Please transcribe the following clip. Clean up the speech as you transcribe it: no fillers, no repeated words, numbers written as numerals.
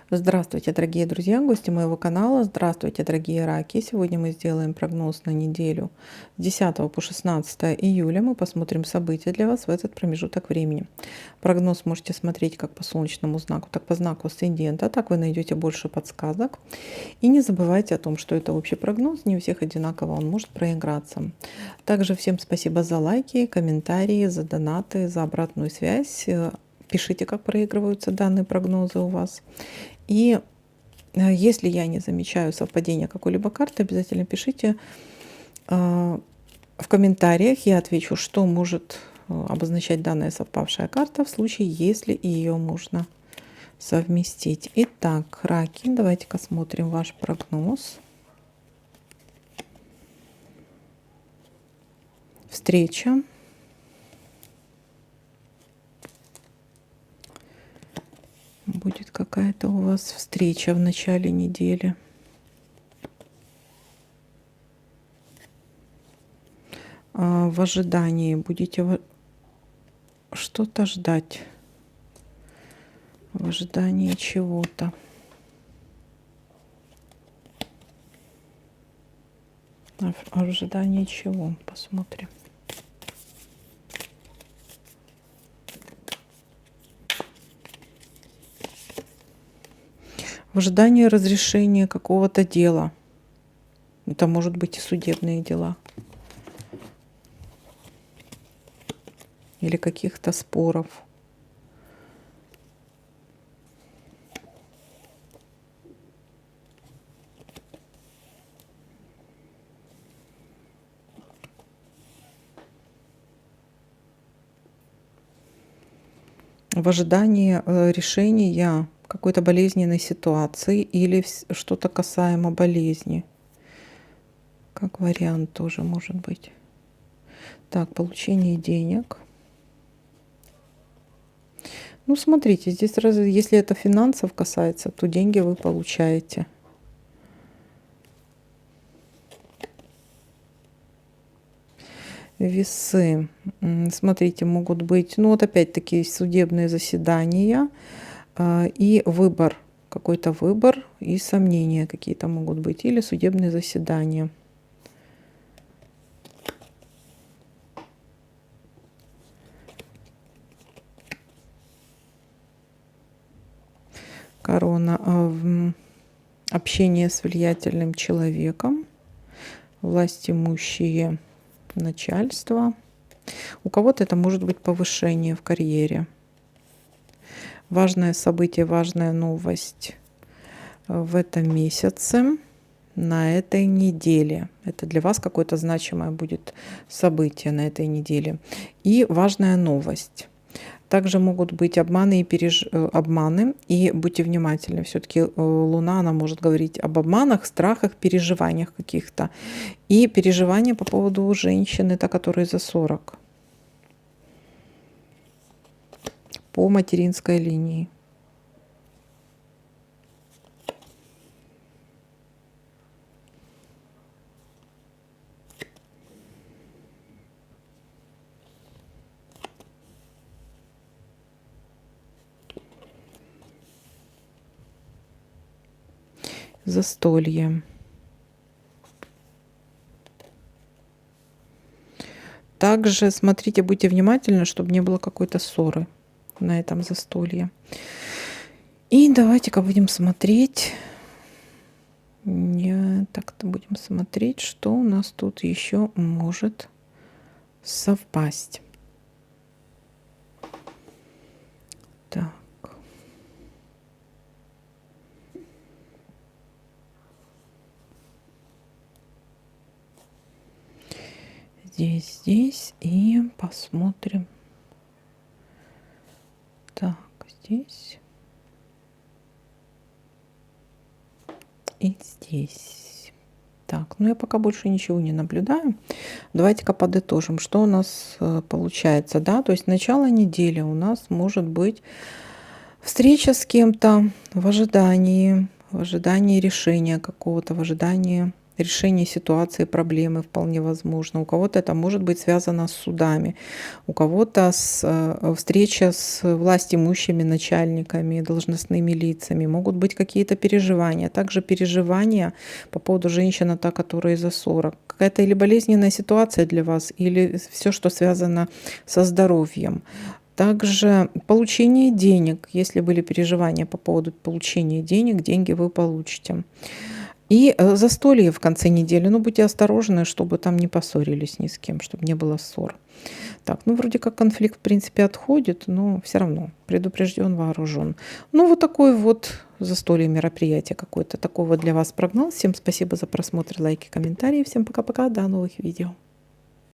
Здравствуйте, дорогие друзья, гости моего канала. Здравствуйте, дорогие раки. Сегодня мы сделаем прогноз на неделю с 10 по 16 июля. Мы посмотрим события для вас в этот промежуток времени. Прогноз можете смотреть как по солнечному знаку, так по знаку асцендента. Так вы найдете больше подсказок. И не забывайте о том, что это общий прогноз. Не у всех одинаково он может проиграться. Также всем спасибо за лайки, комментарии, за донаты, за обратную связь. Пишите, как проигрываются данные прогнозы у вас. И если я не замечаю совпадения какой-либо карты, обязательно пишите в комментариях. Я отвечу, что может обозначать данная совпавшая карта в случае, если ее можно совместить. Итак, раки, давайте-ка смотрим ваш прогноз. Встреча. Будет какая-то у вас встреча в начале недели. В ожидании будете что-то ждать. В ожидании чего-то. В ожидании чего? Посмотрим. В ожидании разрешения какого-то дела. Это может быть и судебные дела. Или каких-то споров. В ожидании решения какой-то болезненной ситуации или что-то касаемо болезни. Как вариант тоже может быть. Так, получение денег. Ну, смотрите, здесь если это финансов касается, то деньги вы получаете. Весы. Смотрите, могут быть, ну вот опять-таки судебные заседания и выбор. Какой-то выбор и сомнения какие-то могут быть. Или судебные заседания. Корона. Общение с влиятельным человеком. Власть имущие. Начальство. У кого-то это может быть повышение в карьере. Важное событие, важная новость в этом месяце, на этой неделе. Это для вас какое-то значимое будет событие на этой неделе. И важная новость. Также могут быть обманы и обманы. И будьте внимательны. Все-таки Луна, она может говорить об обманах, страхах, переживаниях каких-то. И переживания по поводу женщины, та, которая за 40. По материнской линии. Застолье. Также смотрите, будьте внимательны, чтобы не было какой-то ссоры на этом застолье. И давайте-ка будем смотреть. Так-то будем смотреть, что у нас тут еще может совпасть. Так. Здесь и посмотрим. Так, здесь и здесь. Так, ну я пока больше ничего не наблюдаю. Давайте-ка подытожим, что у нас получается, да, то есть начало недели у нас может быть встреча с кем-то в ожидании решения какого-то, в ожидании решение ситуации, проблемы вполне возможно. У кого-то это может быть связано с судами, у кого-то встреча с властимущими начальниками, должностными лицами. Могут быть какие-то переживания. Также переживания по поводу женщины, та, которая за 40. Какая-то или болезненная ситуация для вас, или все, что связано со здоровьем. Также получение денег. Если были переживания по поводу получения денег, деньги вы получите. И застолье в конце недели. Ну, будьте осторожны, чтобы там не поссорились ни с кем, чтобы не было ссор. Так, ну, вроде как конфликт, в принципе, отходит, но все равно предупрежден, вооружен. Ну, вот такой вот застолье, мероприятие какое-то. Такой вот для вас прогноз. Всем спасибо за просмотр, лайки, комментарии. Всем пока-пока, до новых видео.